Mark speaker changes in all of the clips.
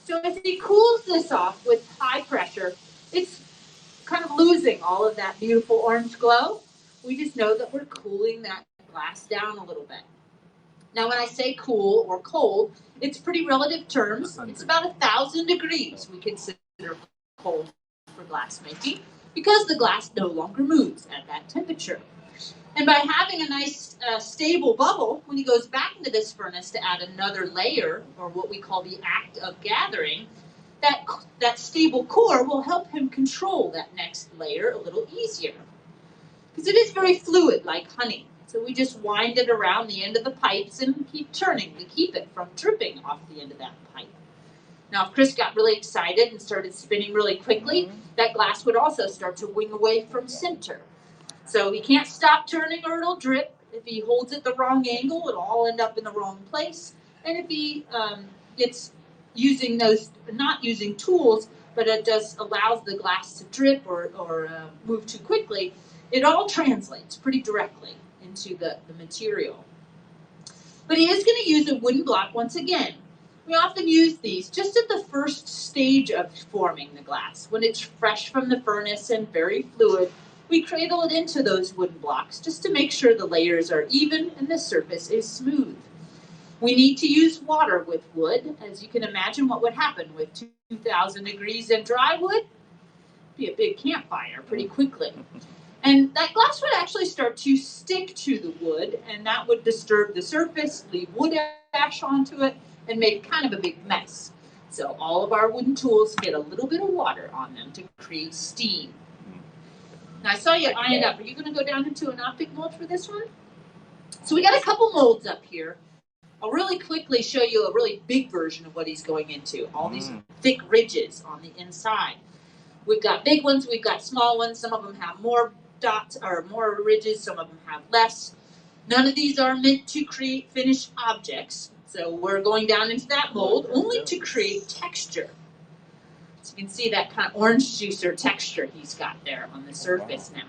Speaker 1: So as he cools this off with high pressure, it's kind of losing all of that beautiful orange glow. We just know that we're cooling that glass down a little bit. Now, when I say cool or cold, it's pretty relative terms. It's about 1,000 degrees we consider cold for glass making because the glass no longer moves at that temperature. And by having a nice stable bubble, when he goes back into this furnace to add another layer, or what we call the act of gathering, that stable core will help him control that next layer a little easier. Because it is very fluid, like honey. So we just wind it around the end of the pipes and keep turning to keep it from dripping off the end of that pipe. Now, if Chris got really excited and started spinning really quickly, that glass would also start to wing away from center. So he can't stop turning or it'll drip. If he holds it the wrong angle, it'll all end up in the wrong place. And if he gets using those, not using tools, but it just allows the glass to drip or move too quickly, it all translates pretty directly into the material. But he is going to use a wooden block once again. We often use these just at the first stage of forming the glass. When it's fresh from the furnace and very fluid, we cradle it into those wooden blocks just to make sure the layers are even and the surface is smooth. We need to use water with wood. As you can imagine, what would happen with 2,000 degrees and dry wood? It'd be a big campfire pretty quickly. And that glass would actually start to stick to the wood, and that would disturb the surface, leave wood ash onto it, and make kind of a big mess. So all of our wooden tools get a little bit of water on them to create steam. Now I saw you eyeing up. Are you going to go down into an optic mold for this one? So we got a couple molds up here. I'll really quickly show you a really big version of what he's going into. All these thick ridges on the inside. We've got big ones, we've got small ones. Some of them have more dots or more ridges, some of them have less. None of these are meant to create finished objects. So we're going down into that mold only to create texture. So you can see that kind of orange juicer texture he's got there on the surface now.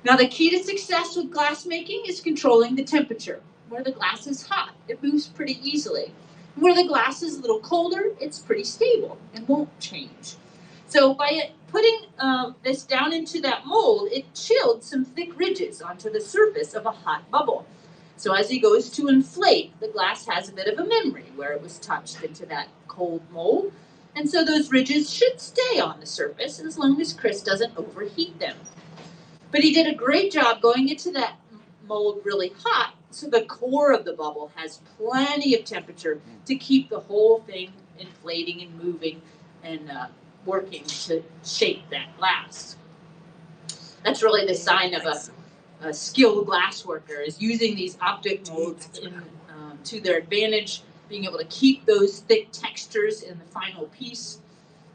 Speaker 1: Now the key to success with glass making is controlling the temperature. Where the glass is hot, it moves pretty easily. Where the glass is a little colder, it's pretty stable and won't change. So by putting this down into that mold, it chilled some thick ridges onto the surface of a hot bubble. So as he goes to inflate, the glass has a bit of a memory where it was touched into that cold mold. And so those ridges should stay on the surface as long as Chris doesn't overheat them. But he did a great job going into that mold really hot, so the core of the bubble has plenty of temperature to keep the whole thing inflating and moving and working to shape that glass. That's really the sign of a skilled glass worker, is using these optic molds to their advantage, being able to keep those thick textures in the final piece.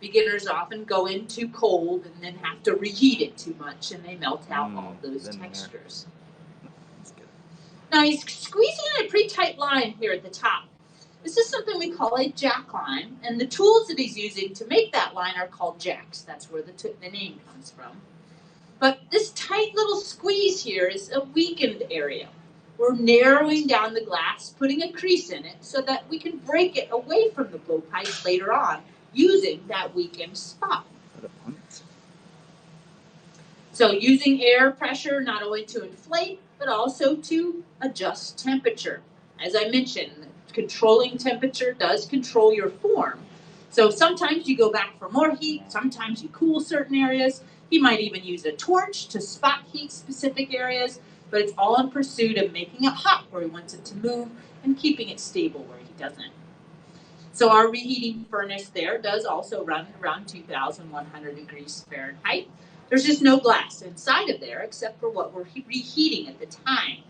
Speaker 1: Beginners often go in too cold and then have to reheat it too much, and they melt out all those textures. Now he's squeezing in a pretty tight line here at the top. This is something we call a jack line, and the tools that he's using to make that line are called jacks. That's where the name comes from. But this tight little squeeze here is a weakened area. We're narrowing down the glass, putting a crease in it so that we can break it away from the blowpipe later on using that weakened spot. So using air pressure not only to inflate, but also to adjust temperature. As I mentioned, controlling temperature does control your form. So sometimes you go back for more heat, sometimes you cool certain areas. He might even use a torch to spot heat specific areas, but it's all in pursuit of making it hot where he wants it to move and keeping it stable where he doesn't. So our reheating furnace there does also run around 2,100 degrees Fahrenheit. There's just no glass inside of there except for what we're reheating at the time.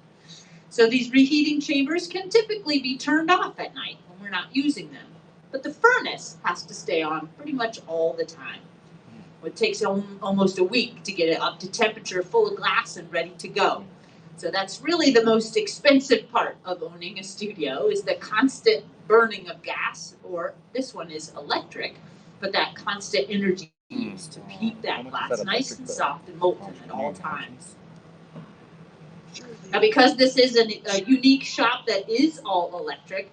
Speaker 1: So these reheating chambers can typically be turned off at night when we're not using them. But the furnace has to stay on pretty much all the time. It takes almost a week to get it up to temperature, full of glass and ready to go. So that's really the most expensive part of owning a studio, is the constant burning of gas, or this one is electric, but that constant energy used to keep that glass nice and soft and molten at all times. Now, because this is a unique shop that is all electric,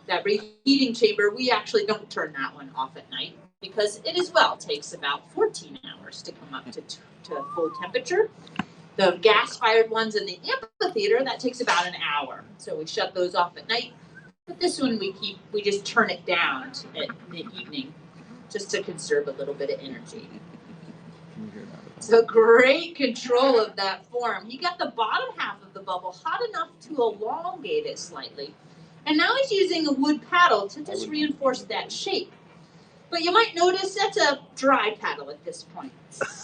Speaker 1: that reheating chamber, we actually don't turn that one off at night because it as well takes about 14 hours to come up to full temperature. The gas-fired ones in the amphitheater, that takes about an hour. So we shut those off at night. But this one we just turn it down at the evening just to conserve a little bit of energy. So great control of that form. He got the bottom half of the bubble hot enough to elongate it slightly. And now he's using a wood paddle to just reinforce that shape. But you might notice that's a dry paddle at this point.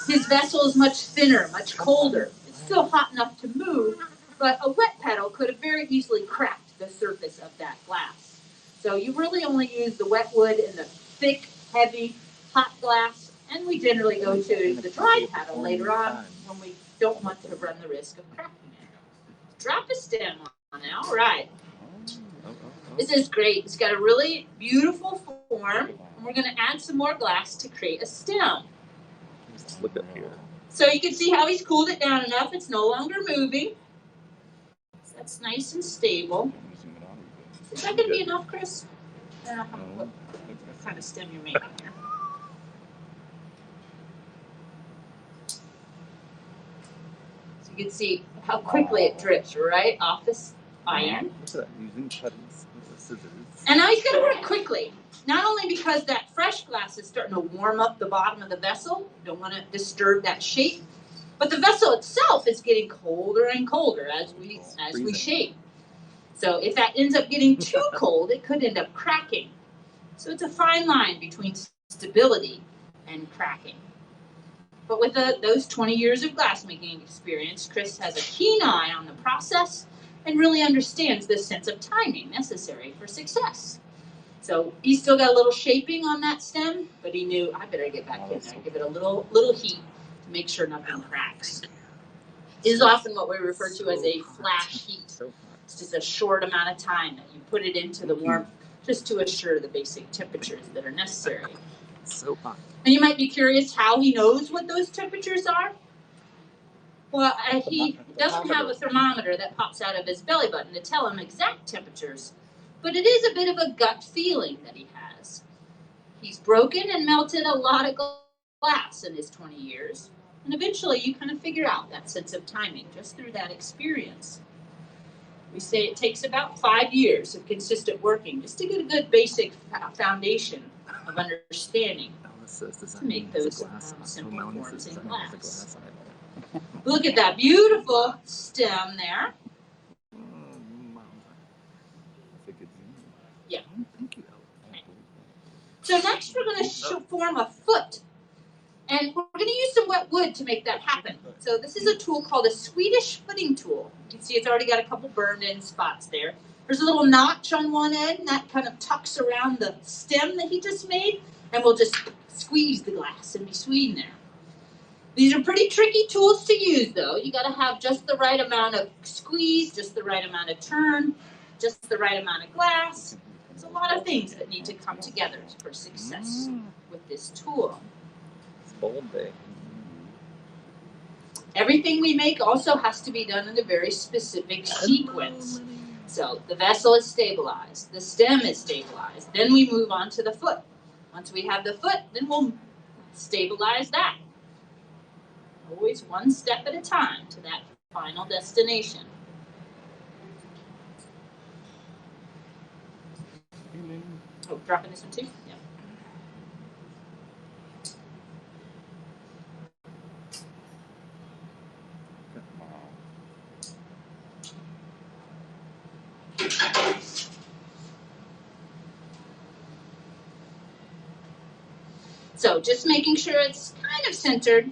Speaker 1: His vessel is much thinner, much colder. It's still hot enough to move, but a wet paddle could have very easily cracked the surface of that glass. So you really only use the wet wood in the thick, heavy, hot glass, and we generally go to the dry paddle later on when we don't want to run the risk of cracking it. Drop a stem on it. All right. This is great. It's got a really beautiful form, and we're going to add some more glass to create a stem.
Speaker 2: Just look up here.
Speaker 1: So you can see how he's cooled it down enough. It's no longer moving. So that's nice and stable. Is that going to be enough, Chris? What kind of stem you're making here? So you can see how quickly it drips right off this iron.
Speaker 2: Look at that, using cutters, scissors.
Speaker 1: And now he's going to work quickly. Not only because that fresh glass is starting to warm up the bottom of the vessel, you don't want to disturb that shape, but the vessel itself is getting colder and colder as we shape. So if that ends up getting too cold, it could end up cracking. So it's a fine line between stability and cracking. But with those 20 years of glassmaking experience, Chris has a keen eye on the process and really understands the sense of timing necessary for success. So he's still got a little shaping on that stem, but he knew, I better get back in there, give it a little heat to make sure nothing cracks. It is often what we refer to as a flash heat. It's just a short amount of time that you put it into the warmth just to assure the basic temperatures that are necessary.
Speaker 2: So hot.
Speaker 1: And you might be curious how he knows what those temperatures are. Well, he doesn't have a thermometer that pops out of his belly button to tell him exact temperatures, but it is a bit of a gut feeling that he has. He's broken and melted a lot of glass in his 20 years, and eventually you kind of figure out that sense of timing just through that experience. We say it takes about 5 years of consistent working just to get a good basic foundation of understanding to make those simple forms in glass. Look at that beautiful stem there. Yeah. Okay. So next we're going to form a foot. And we're going to use some wet wood to make that happen. So this is a tool called a Swedish footing tool. You can see it's already got a couple burned in spots there. There's a little notch on one end, and that kind of tucks around the stem that he just made. And we'll just squeeze the glass in between there. These are pretty tricky tools to use, though. You got to have just the right amount of squeeze, just the right amount of turn, just the right amount of glass. There's a lot of things that need to come together for success with this tool.
Speaker 2: It's bold day.
Speaker 1: Everything we make also has to be done in a very specific sequence. So the vessel is stabilized, the stem is stabilized, then we move on to the foot. Once we have the foot, then we'll stabilize that. Always one step at a time to that final destination. Oh, dropping this one too? Yeah. So just making sure it's kind of centered.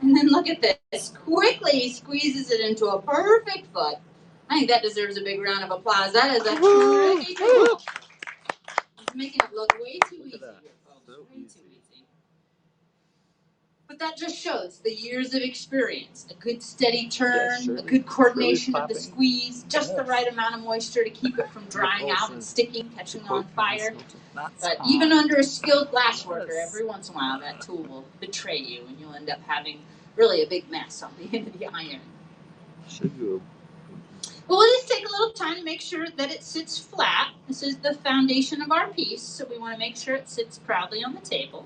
Speaker 1: And then look at this. Quickly he squeezes it into a perfect foot. I think that deserves a big round of applause. That is a tricky tool. He's making it look way too easy here, folks. Way too easy. But that just shows the years of experience. A good steady turn, a good coordination of the squeeze, just the right amount of moisture to keep it from drying out and sticking, catching on fire. But even under a skilled glass worker, every once in a while that tool will betray you and you'll end up having really a big mess on the end of the iron. But we'll just take a little time to make sure that it sits flat. This is the foundation of our piece, so we want to make sure it sits proudly on the table.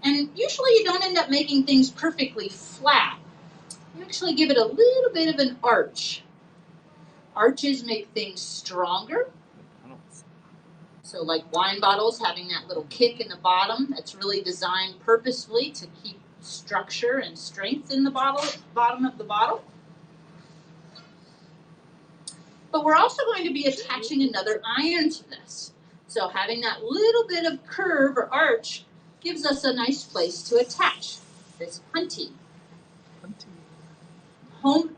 Speaker 1: And usually you don't end up making things perfectly flat. You actually give it a little bit of an arch. Arches make things stronger. So like wine bottles having that little kick in the bottom, that's really designed purposefully to keep structure and strength in the bottom of the bottle. But we're also going to be attaching another iron to this. So having that little bit of curve or arch gives us a nice place to attach this punty.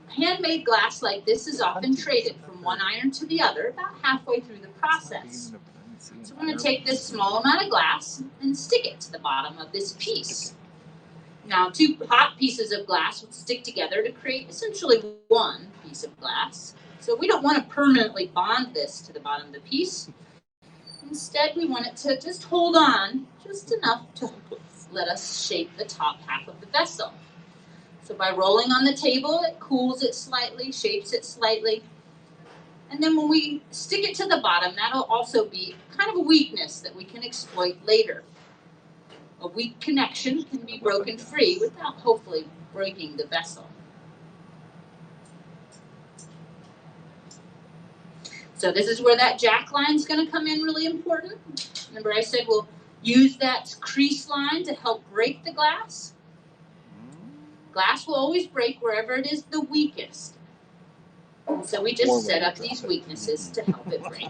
Speaker 1: Handmade glass like this is often traded from one iron to the other about halfway through the process. So we're going to take this small amount of glass and stick it to the bottom of this piece. Now, two hot pieces of glass would stick together to create essentially one piece of glass. So we don't want to permanently bond this to the bottom of the piece. Instead, we want it to just hold on just enough to let us shape the top half of the vessel. So by rolling on the table, it cools it slightly, shapes it slightly. And then when we stick it to the bottom, that'll also be kind of a weakness that we can exploit later. A weak connection can be broken free without hopefully breaking the vessel. So this is where that jack line is going to come in really important. Remember I said we'll use that crease line to help break the glass. Glass will always break wherever it is the weakest. And so we just set up these weaknesses to help it break.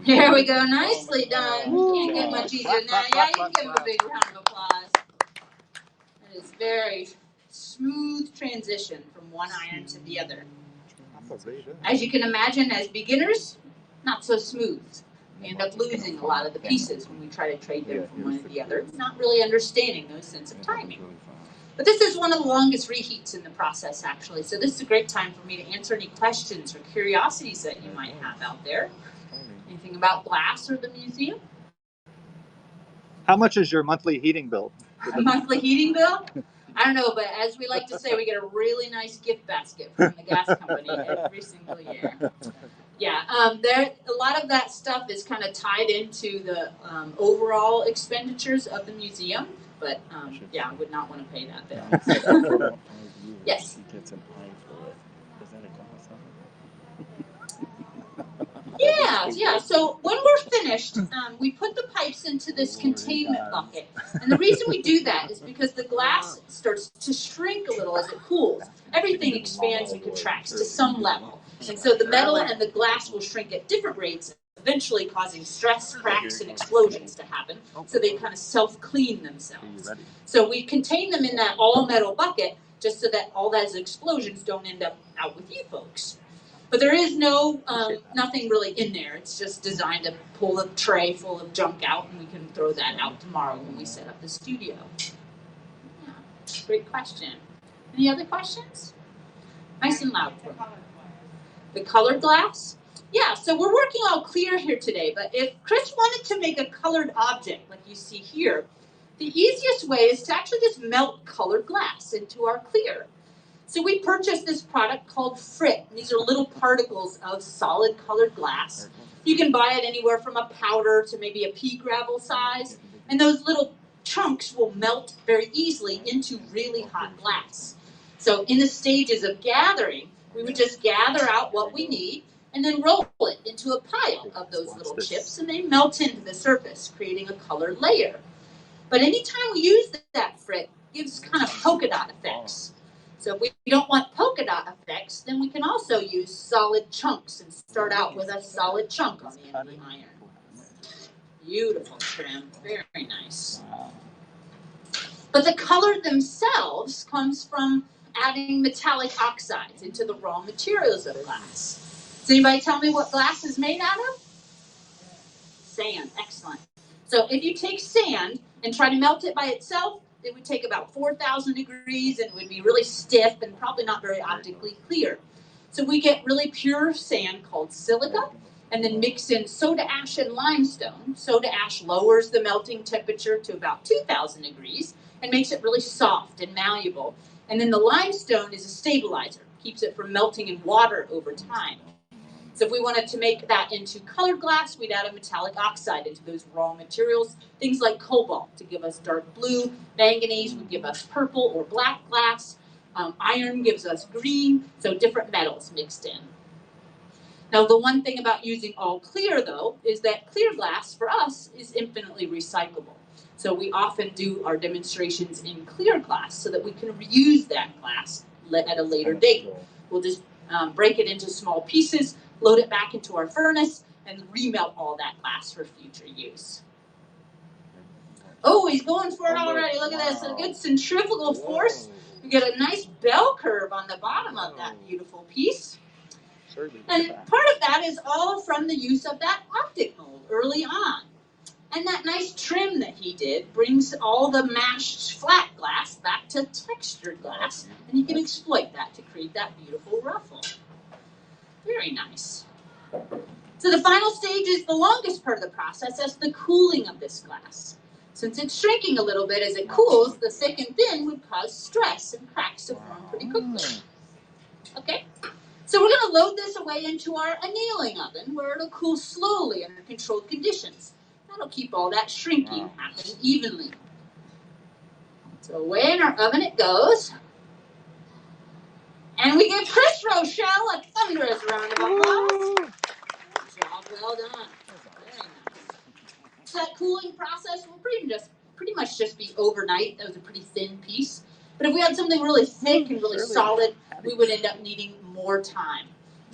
Speaker 1: Here we go, nicely done. Can't get much easier than that. Yeah, you can give him a big round of applause. It is very smooth transition from one iron to the other. As you can imagine, as beginners, not so smooth. We end up losing a lot of the pieces when we try to trade them from one to the other, not really understanding those sense of timing. But this is one of the longest reheats in the process, actually. So this is a great time for me to answer any questions or curiosities that you might have out there. Anything about glass or the museum?
Speaker 3: How much is your monthly heating bill?
Speaker 1: A monthly heating bill? I don't know, but as we like to say, we get a really nice gift basket from the gas company every single year. Yeah, a lot of that stuff is kind of tied into the overall expenditures of the museum. But yeah, I would not want to pay that bill. Yes. Yeah. So when we're finished, we put the pipes into this containment bucket. And the reason we do that is because the glass starts to shrink a little as it cools. Everything expands and contracts to some level. And so the metal and the glass will shrink at different rates, eventually causing stress, cracks, and explosions to happen. So they kind of self-clean themselves. So we contain them in that all-metal bucket just so that all those explosions don't end up out with you folks. But there is nothing really in there. It's just designed to pull a tray full of junk out, and we can throw that out tomorrow when we set up the studio. Yeah, great question. Any other questions? Nice and loud for me. The colored glass? Yeah, so we're working all clear here today, but if Chris wanted to make a colored object like you see here, the easiest way is to actually just melt colored glass into our clear. So we purchased this product called Frit. These are little particles of solid colored glass. You can buy it anywhere from a powder to maybe a pea gravel size, and those little chunks will melt very easily into really hot glass. So in the stages of gathering, we would just gather out what we need and then roll it into a pile of those little chips, and they melt into the surface, creating a colored layer. But anytime we use that Frit, it gives kind of polka dot effects. So if we don't want polka dot effects, then we can also use solid chunks and start out with a solid chunk on the end of the iron. Beautiful trim, very nice. But the color themselves comes from adding metallic oxides into the raw materials of glass. Does anybody tell me what glass is made out of? Sand, excellent. So if you take sand and try to melt it by itself, it would take about 4,000 degrees and it would be really stiff and probably not very optically clear. So we get really pure sand called silica and then mix in soda ash and limestone. Soda ash lowers the melting temperature to about 2,000 degrees and makes it really soft and malleable. And then the limestone is a stabilizer. keeps it from melting in water over time. So if we wanted to make that into colored glass, we'd add a metallic oxide into those raw materials, things like cobalt to give us dark blue, manganese would give us purple or black glass, iron gives us green, so different metals mixed in. Now, the one thing about using all clear, though, is that clear glass for us is infinitely recyclable. So we often do our demonstrations in clear glass so that we can reuse that glass at a later date. We'll just break it into small pieces, load it back into our furnace, and remelt all that glass for future use. Oh, he's going for it already. Look at this. A good centrifugal force. We get a nice bell curve on the bottom of that beautiful piece. And part of that is all from the use of that optic mold early on. And that nice trim that he did brings all the mashed flat glass back to textured glass, and you can exploit that to create that beautiful ruffle. Very nice. So the final stage is the longest part of the process. That's the cooling of this glass. Since it's shrinking a little bit as it cools, the thick and thin would cause stress and cracks to form pretty quickly. Okay? So we're going to load this away into our annealing oven where it'll cool slowly under controlled conditions. That'll keep all that shrinking happening evenly. So away in our oven it goes. And we give Chris Rochelle a thunderous round of applause. Good job, well done. Very nice. So that cooling process will pretty much just be overnight. That was a pretty thin piece. But if we had something really thick and really solid, we would end up needing more time.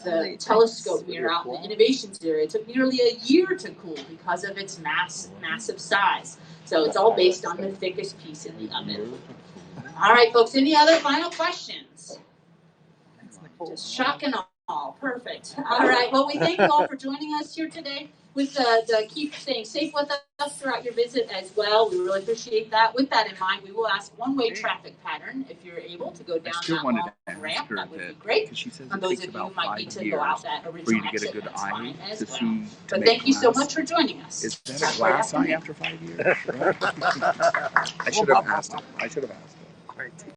Speaker 1: The telescope here out in the innovations area took nearly a year to cool because of its massive size. So it's all based on the thickest piece in the oven. All right, folks, any other final questions? Just shock and all. Perfect. All right, well, we thank you all for joining us here today. Keep staying safe with us throughout your visit as well. We really appreciate that. With that in mind, we will ask one-way traffic pattern. If you're able to go down that long ramp, that would be great. On those of you who might need to go out that original exit, that's fine as well. But thank you so much for joining us.
Speaker 4: Is that a glass eye after 5 years? I should have asked him.